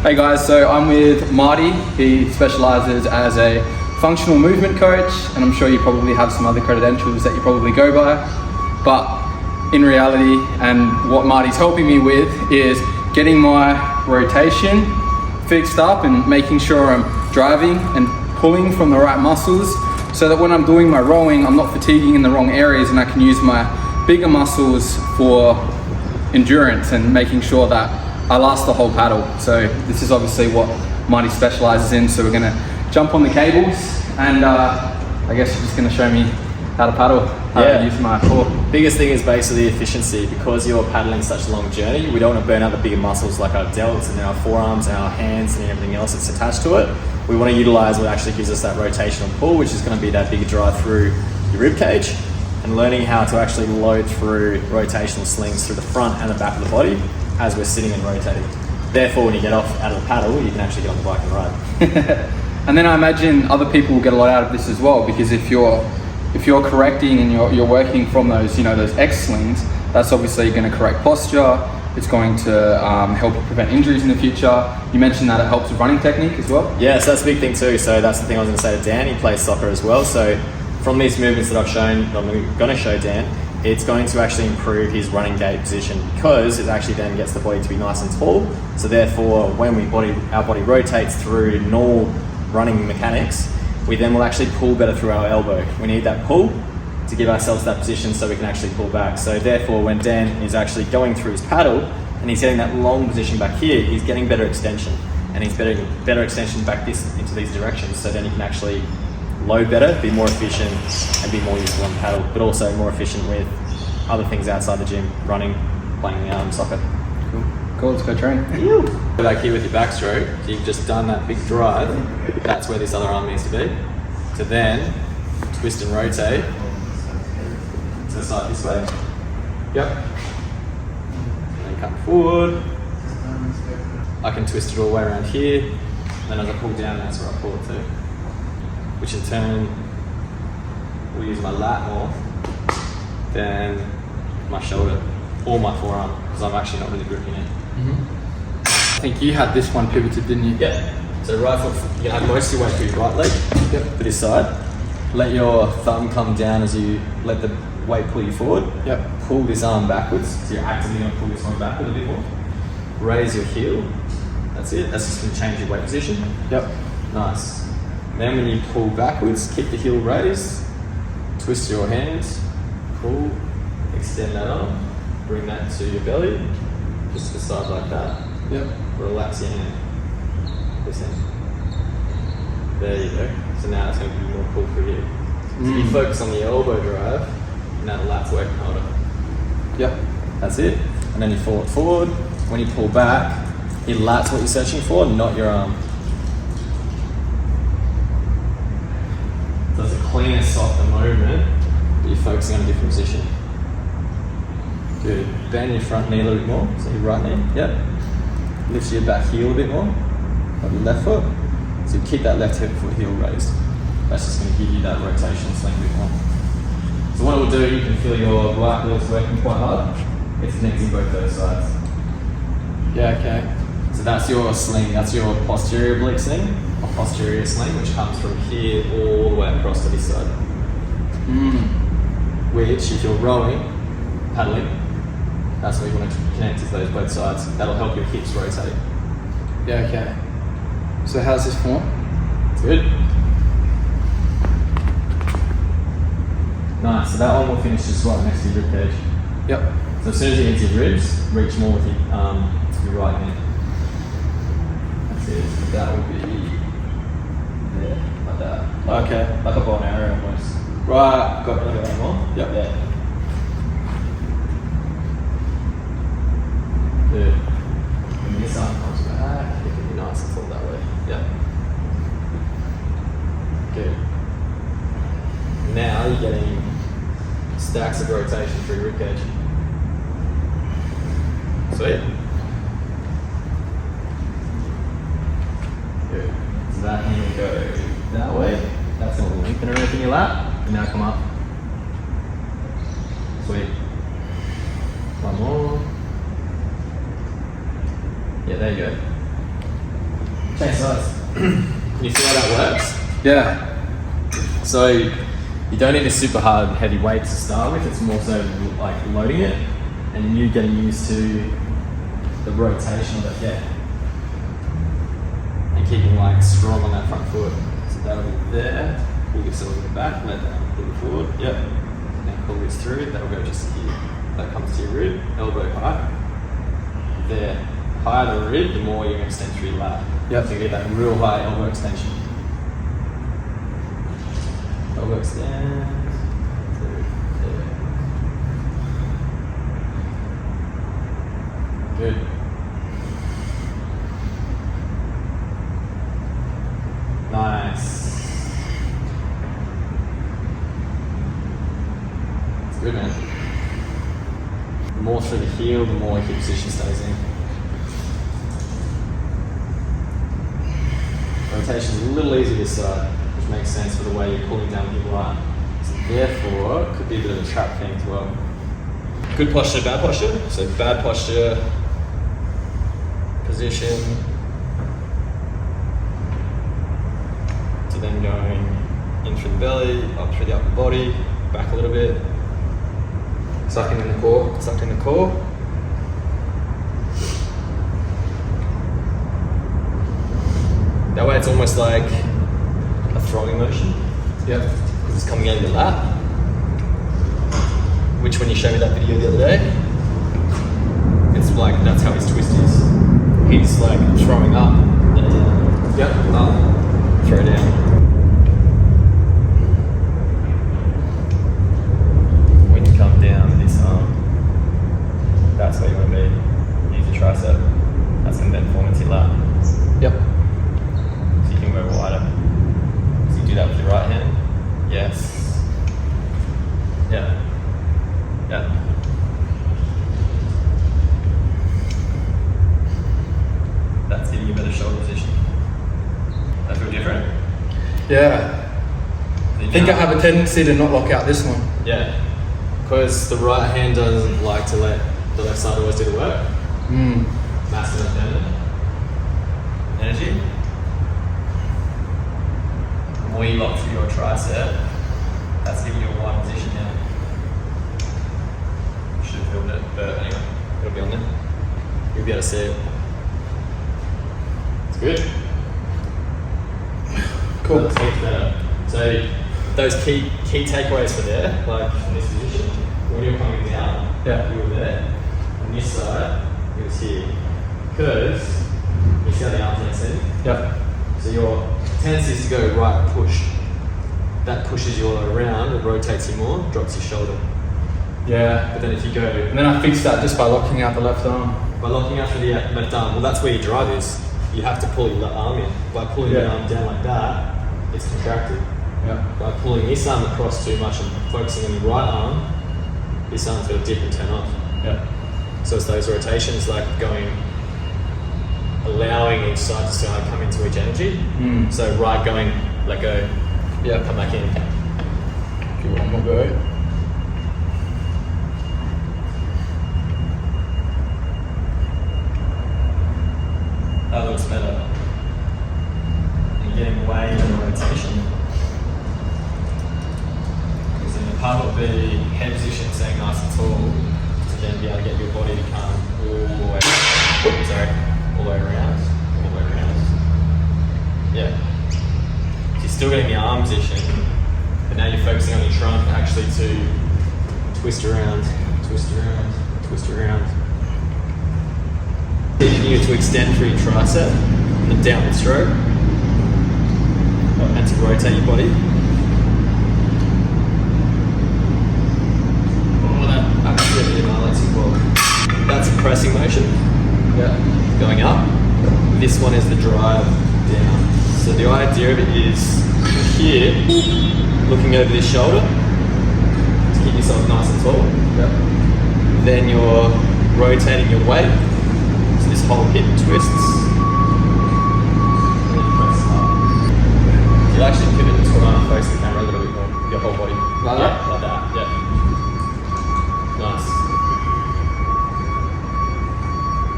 Hey guys, so I'm with Marty. He specializes as a functional movement coach, and I'm sure you probably have some other credentials that you probably go by. But in reality, and what Marty's helping me with is getting my rotation fixed up and making sure I'm driving and pulling from the right muscles so that when I'm doing my rowing, I'm not fatiguing in the wrong areas and I can use my bigger muscles for endurance and making sure that I last the whole paddle. So this is obviously what Marty specializes in. So we're gonna jump on the cables and I guess you're just gonna show me how to paddle, how to use my core. Biggest thing is basically efficiency. Because you're paddling such a long journey, we don't want to burn out the bigger muscles like our delts and our forearms and our hands and everything else that's attached to it. We want to utilize what actually gives us that rotational pull, which is going to be that bigger drive through your rib cage, and learning how to actually load through rotational slings through the front and the back of the body as we're sitting and rotating. Therefore, when you get off out of the paddle, you can actually get on the bike and ride. And then I imagine other people will get a lot out of this as well, because if you're correcting and you're working from those, those X slings, that's obviously going to correct posture. It's going to help you prevent injuries in the future. You mentioned that it helps with running technique as well. Yeah, so that's a big thing too. So that's the thing I was going to say to Dan. He plays soccer as well. So from these movements that I'm going to show Dan, it's going to actually improve his running gait position, because it actually then gets the body to be nice and tall. So therefore, when our body rotates through normal running mechanics, we then will actually pull better through our elbow. We need that pull to give ourselves that position so we can actually pull back. So therefore, when Dan is actually going through his paddle and he's getting that long position back here, he's getting better extension, and he's getting better extension back into these directions. So then he can actually load better, be more efficient, and be more useful on paddle, but also more efficient with other things outside the gym, running, playing soccer. Cool, let's go train. Back here with your backstroke, so you've just done that big drive, that's where this other arm needs to be. To then twist and rotate to the side this way. Yep. And then come forward. I can twist it all the way around here, and then as I pull down, that's where I pull it to. Which in turn will use my lat more than my shoulder or my forearm, because I'm actually not really gripping it. I think you had this one pivoted, didn't you? Yeah. So right foot, you're going to have most of your weight through your right leg for this side. Let your thumb come down as you let the weight pull you forward. Yep. Pull this arm backwards, so you're actively going to pull this one backward a bit more. Raise your heel. That's it. That's just going to change your weight position. Yep. Nice. Then when you pull backwards, keep the heel raised, twist your hands, pull, extend that arm, bring that to your belly, just to the side like that. Yep. Relax your hand. This hand. There you go. So now it's going to be more pull for you. So you focus on the elbow drive, and now the lat's working harder. Yep. That's it. And then you fall it forward. When you pull back, your lat's what you're searching for, not your arm. So it's a cleaner, softer movement, but you're focusing on a different position. Good. Bend your front knee a little bit more, so your right knee. Yep. Lift your back heel a bit more, of your left foot. So you keep that left hip foot heel raised. That's just going to give you that rotational swing a bit more. So what it will do, you can feel your right glutes working quite hard. It's connecting both those sides. Yeah, okay. So that's your sling, that's your posterior oblique sling, or posterior sling, which comes from here all the way across to this side. Which, if you're rowing, paddling, that's what you want to connect to those both sides. That'll help your hips rotate. Yeah, okay. So how's this form? It's good. Nice, so that one will finish just right next to your rib cage. Yep. So as soon as you hit your ribs, reach more with your right hand. That's it. That would be there, like that. Okay. Like a bow and arrow almost. Right, got A little bit more? Yep. Yeah. Good. When this arm comes back, it can be nice and full that way. Yep. Good. Now you're getting stacks of rotation through your ribcage. Sweet. Good. So that hand will go that way. That's going to lengthen underneath in your lap. And now come up. Sweet. One more. Yeah, there you go. Okay, size. Can you see how that works? Yeah. So you don't need a super hard heavy weight to start with, it's more so like loading it and you getting used to the rotation of it, yeah. And keeping like strong on that front foot. So that'll be there, pull yourself a bit back, let that pull it forward, yep. And pull this through, that'll go just here. That comes to your rib, elbow high. There, higher the rib, the more you extend through your lat. Yep. So you get that real high elbow extension. Elbow extend. Through there. Good. Nice. It's good, man. The more through the heel, the more hip position stays in. Rotation is a little easier this side, which makes sense for the way you're pulling down your line. So therefore, it could be a bit of a trap thing as well. Good posture, bad posture. So bad posture, position, to then going in through the belly, up through the upper body, back a little bit. Sucking in the core. Sucked in the core. That way it's almost like a throwing motion. Yep. Because it's coming out of your lap. Which when you showed me that video the other day, it's like, that's how his twist is. He's like throwing up. Yep. Up. Throw down. When you come down this arm, that's where you want to be. Use your tricep. That's going to then form into your lap. Yep. So you can go wider. So you do that with your right hand. Yes. Yeah. Yeah. That's giving you a better shoulder position. That feel different? Yeah. I think I have a tendency to not lock out this one. Yeah. Because the right hand doesn't like to let the left side always do the work. Massive independent energy. The more you lock through your tricep, that's giving you a wide position now. Should have filmed it, but anyway, it'll be on there. You'll be able to see it. It's good. Cool. That's much better. So those key takeaways for there, like in this position, when you're coming down, Yeah. you were there. On this side, it was here. Because you see how the arms are extended? Yep. So your tendency is to go right push. That pushes you all around, it rotates you more, drops your shoulder. Yeah. But then if you go And then I fix that just by locking out the left arm. by locking out for the left arm, well that's where your drive is. You have to pull your left arm in. By pulling the arm down like that, it's contracted. Yeah. By pulling this arm across too much and focusing on your right arm, this arm's got to dip and turn off. Yeah. So it's those rotations like going, allowing each side to start come into each energy. So right going, let go, Yeah. come back in. Give it one more go. That looks better. You're getting way better rotation. Because then the part will be head position staying nice and tall to then be able to get your body to come all the way, all the way around, all the way around. Yeah. So you're still getting the arm position, but now you're focusing on your trunk actually to twist around, twist around, twist around. Teaching you to extend through your tricep in the downward stroke and to rotate your body. Oh, that actually annihilates your core. That's a pressing motion. Yeah. Going up. This one is the drive down. So the idea of it is here, looking over this shoulder to keep yourself nice and tall. Yeah. Then you're rotating your weight. So this whole hip twists. And then press up. You'll actually pivot into an face the camera a little bit more. Your whole body. Like that? Like that, yeah. Nice.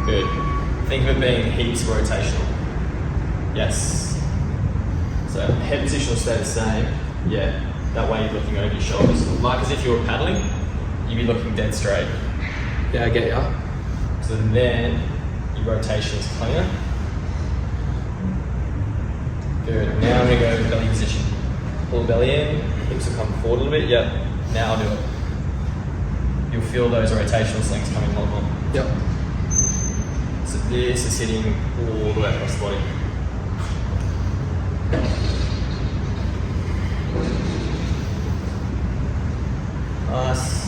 Good. Think of it being heaps rotational. Yes. So head position will stay the same. Yeah. That way you're looking over your shoulders. Like as if you were paddling, you'd be looking dead straight. Yeah, I get ya. So then your rotation is cleaner. Good. Now I'm going to go belly position. Pull the belly in, hips will come forward a little bit. Yep. Now I'll do it. You'll feel those rotational slings coming a lot more. Yep. So this is hitting all the way across the body. Nice.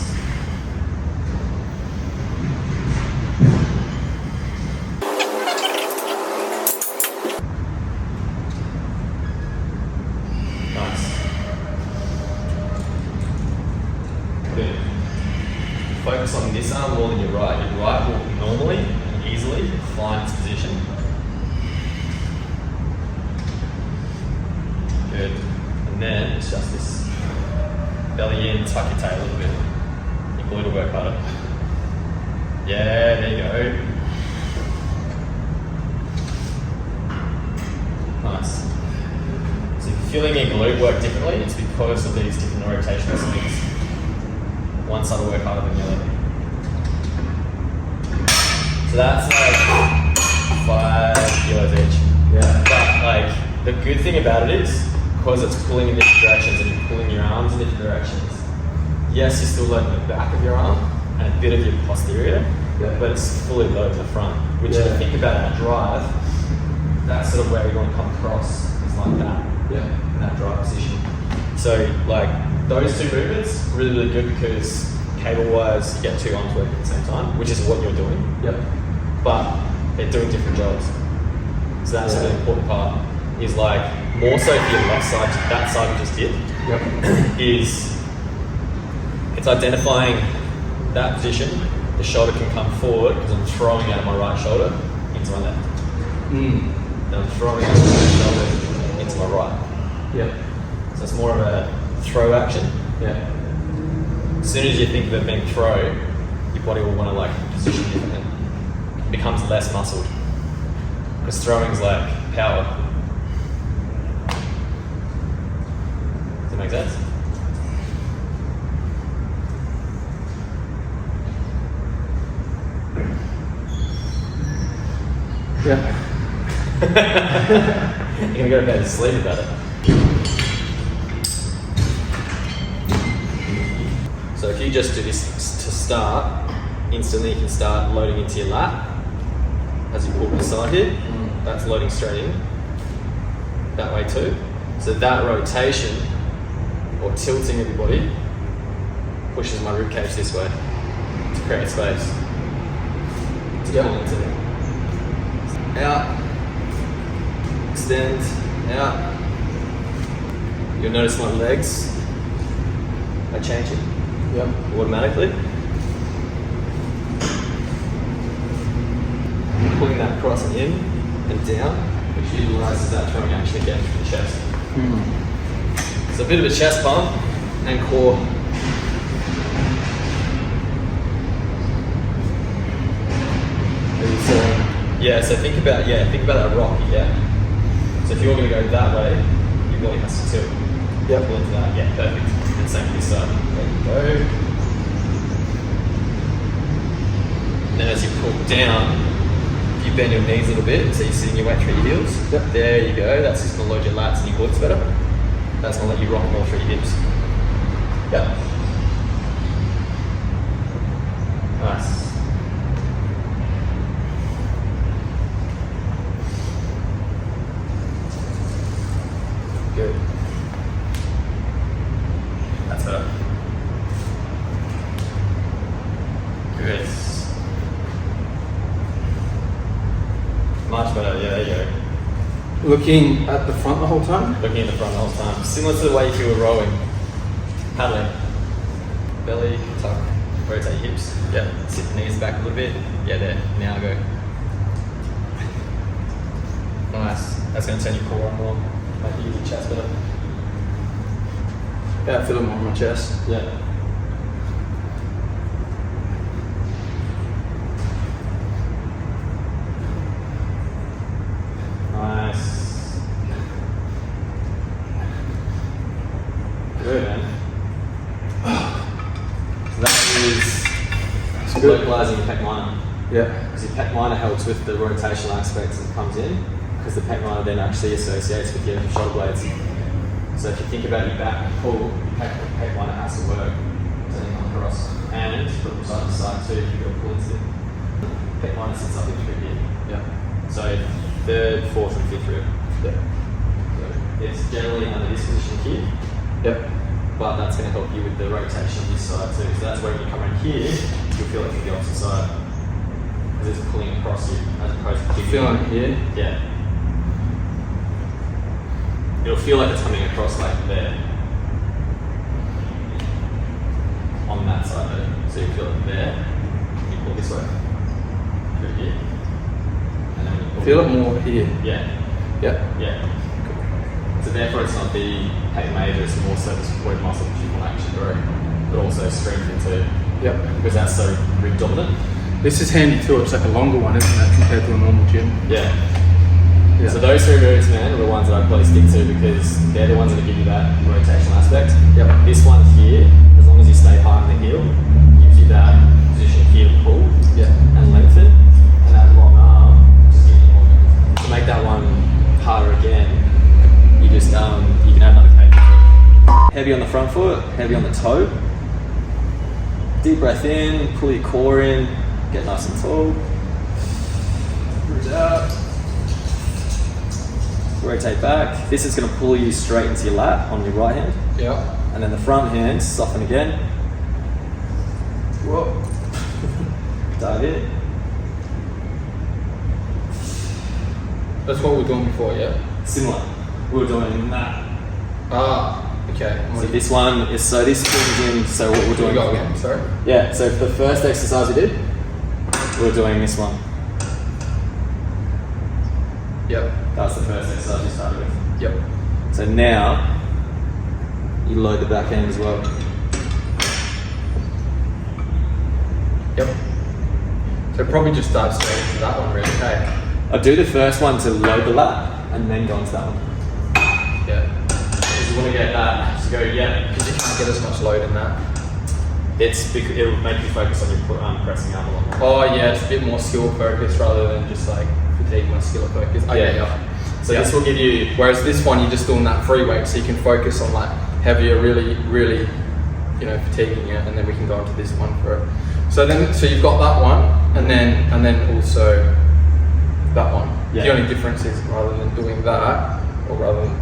Good. Focus on this arm more than your right. Your right will normally and easily find its position. Good. And then it's just this belly in, tuck your tail a little bit. Your glute will work harder. Yeah, there you go. Nice. So if you're feeling your glute work differently, it's because of these different rotational swings. One side will work harder than the other. So that's like 5 kilos each. Yeah. But like the good thing about it is because it's pulling in different directions and you're pulling your arms in different directions. Yes, you're still loading the back of your arm and a bit of your posterior, but it's fully loaded the front. Which if you think about our drive, that's sort of where we want to come across is like that. Yeah. In that drive position. So like those two movements really, really good because cable-wise you get two arms working at the same time, which is what you're doing. Yep. But they're doing different jobs. So that's the important part. Is like more so for your left side, that side we just did. Yep. Is it's identifying that position. The shoulder can come forward because I'm throwing out my right shoulder into my left. And I'm throwing out my left shoulder into my right. Yep. So it's more of a throw action. Yeah. As soon as you think of it being throw, your body will want to like position differently. It becomes less muscled. Because throwing is like power. Does that make sense? Yeah. You're gonna go to bed and sleep about it. So if you just do this to start, instantly you can start loading into your lat as you pull to the side here. That's loading straight in. That way too. So that rotation or tilting of your body pushes my rib cage this way to create space. To pull into it. Out. Extend. Out. You'll notice my legs are changing. Yep. Automatically. Pulling that across and in and down, which utilises that throwing action again for the chest. So a bit of a chest pump and core. Yeah, so think about that rock, yeah. So if you're going to go that way, your body has to tilt. Yep. Pull into that, yeah, perfect. And same for this side. There you go. And then as you pull down, if you bend your knees a little bit, so you're sitting your way through your heels. Yep. There you go. That's just going to load your lats and your glutes better. That's going to let you rock more through your hips. Yep. Nice. Good. That's better. Good. Much better, yeah, there you go. Looking at the front the whole time? Looking at the front the whole time. Similar to the way if you were rowing. Paddling. Belly, tuck, rotate your hips. Yeah, sit the knees back a little bit. Yeah, there. Now go. Nice. That's going to turn your core on more. Make you use your chest better. Yeah, I feel it more on my chest. Yeah. Nice. localizing your pec minor. Yeah. Because your pec minor helps with the rotational aspects as it comes in, because the pec minor then actually associates with your shoulder blades. So if you think about your back pull, your pec minor has to work turning on across. And from side to side too, you've got to pull into it. Pec minor sits up into it here. Yeah. So 3rd, 4th and 5th rib. Yeah. So it's generally under this position here. Yep. But that's going to help you with the rotation of this side too. So that's where when you come in here, you'll feel like you're the opposite side. Because it's pulling across you as opposed to kicking. Feeling it here? Yeah. It'll feel like it's coming across like there. On that side though. So you feel it there. You pull this way. Through here. And then you pull Feel it more here. Yeah. Yeah. Yeah. So therefore it's not the pec major, it's more so the supporting muscle which you want to actually grow, but also strengthen too. Yep. Because that's so rib dominant. This is handy too, it's like a longer one, isn't it, compared to a normal gym? Yeah. Yeah. So those 3 moves, man, are the ones that I'd probably stick to because they're the ones that give you that rotational aspect. Yep. This one here, as long as you stay high on the heel, gives you that position here to pull and lengthen, and that long arm just gives you more. To make that one harder again, you just you can add another cable. Heavy on the front foot, heavy on the toe. Deep breath in, pull your core in, get nice and tall. Breathe out. Rotate back. This is going to pull you straight into your lat on your right hand. Yeah. And then the front hand, soften again. Whoa. Dive in. That's what we were doing before, yeah? Similar. We were doing that. Ah, okay. So this one is, this brings in, so what we're doing. Go again, sorry? Yeah, so for the first exercise we did, we were doing this one. Yep. That was the first exercise we started with. Yep. So now, you load the back end as well. Yep. So probably just dive straight into that one really, okay? I do the first one to load the lat, and then go into that one. Yeah. If you want to get that, just go, yeah. Because you can't get as much load in that. It'll make you focus on your pressing arm a lot more. Oh yeah, it's a bit more skill focused rather than just like fatigue my skill focus. So this will give you, whereas this one you're just doing that free weight, so you can focus on like heavier, really, fatiguing it, and then we can go into this one for it. So you've got that one, and then also that one. Yeah. The only difference is rather than doing that, or rather than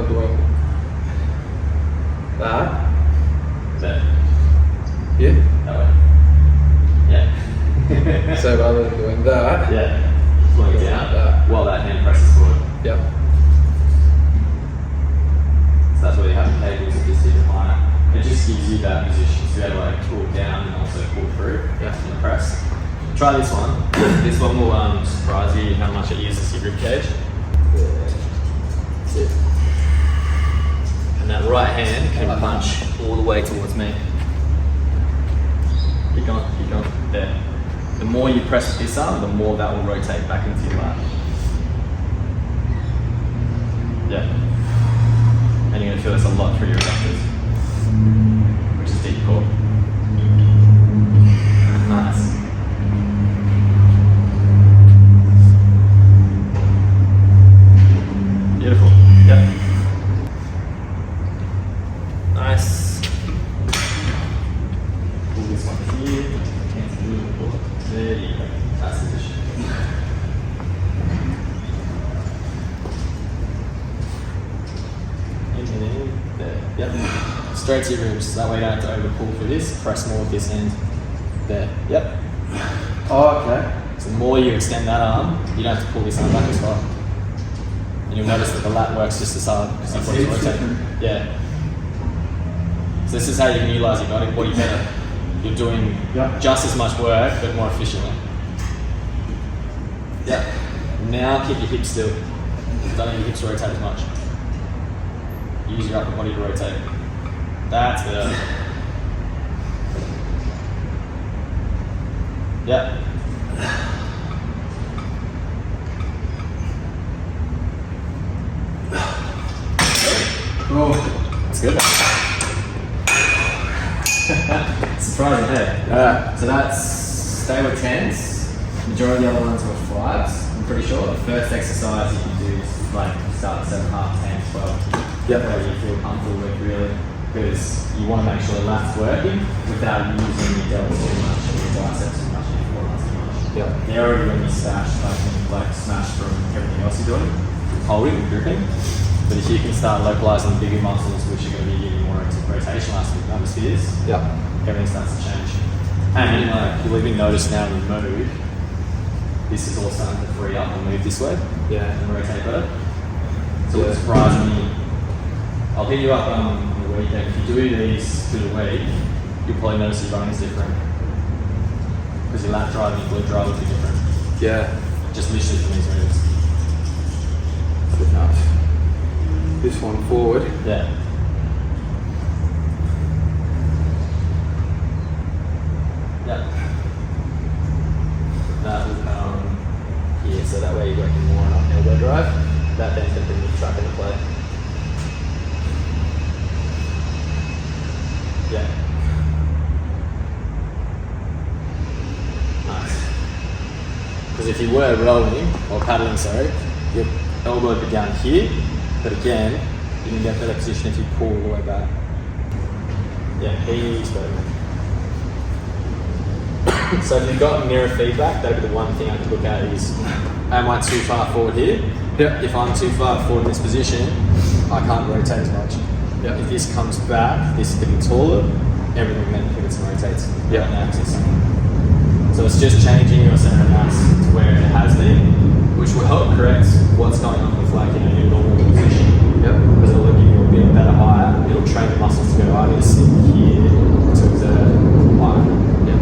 doing that. Yeah. That way. Yeah. So rather than doing that. Yeah. Flowing Doing down that. while that hand presses forward. Yep. So that's where you have the cables of this even higher. It just gives you that position to be able to like pull down and also pull through in the press. Try this one. This one will surprise you how much it uses your rib cage. That's it. And that right hand can punch all the way towards me. Keep going. There. The more you press with this arm, the more that will rotate back into your lat. Yeah. And you're going to feel this a lot through your adductors, which is deep core. Nice. Beautiful. Yep. Nice. Pull this one here. Hands a little pull. There you go. That's the position. In. There. Yep. Straight to your ribs. That way you don't have to over pull through this. Press more with this hand. There. Yep. Oh, okay. So the more you extend that arm, you don't have to pull this arm back as far. And you'll notice that the lat works just as hard because your body's rotating. Yeah. So this is how you can utilize your body better. You're doing just as much work but more efficiently. Yeah. Now keep your hips still. Don't let your hips rotate as much. Use your upper body to rotate. That's better. Yeah. Oh, That's good. Surprising, hey? So they were 10s. Majority of the other ones were 5s. I'm pretty sure. The first exercise you can do is like start at 7.5, 10, 12. Yep. Whatever you feel comfortable with, really. Because you want to make sure the lat's working without using your delts too much or your biceps too much or your forearms too much. Yep. They're already when you smash from everything else you're doing, holding and gripping. But if you can start localizing bigger muscles, which are going to be giving you more rotational atmospheres, Yep. everything starts to change. And you'll even notice now when you move, this is all starting to free up and move this way. Yeah. And rotate better. So it surprised me. I'll hit you up on the weekend. If you do these through the week, you'll probably notice your running is different. Because your lat drive and your glute drive will be different. Yeah. Just literally from these moves. Good enough. This one forward. Yeah. Yeah. That will come here, so that way you're working more on elbow drive. That then's going to bring the truck into play. Yeah. Nice. Because if you were rolling, or paddling, sorry, your elbow would be down here, but again, you can get better position if you pull all the way back. Yeah, he's better. So if you've got mirror feedback, that'd be the one thing I could look at is, am I too far forward here? Yep. If I'm too far forward in this position, I can't rotate as much. Yep. If this comes back, this is getting taller, everything then pivots and rotates Yep. on the axis. So it's just changing your center of mass to where it has been, which will help correct what's going on with like your normal position. Yep. Because it'll give you a bit better higher. It'll train the muscles to go, I need to sit here to exert higher. Yep.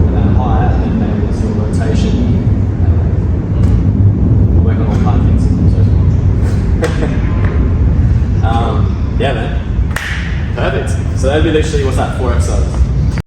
And then higher, and then there's your rotation. We'll work on all kind of things. Yeah, man. Perfect. So that'd be literally, what's that, 4 exercises?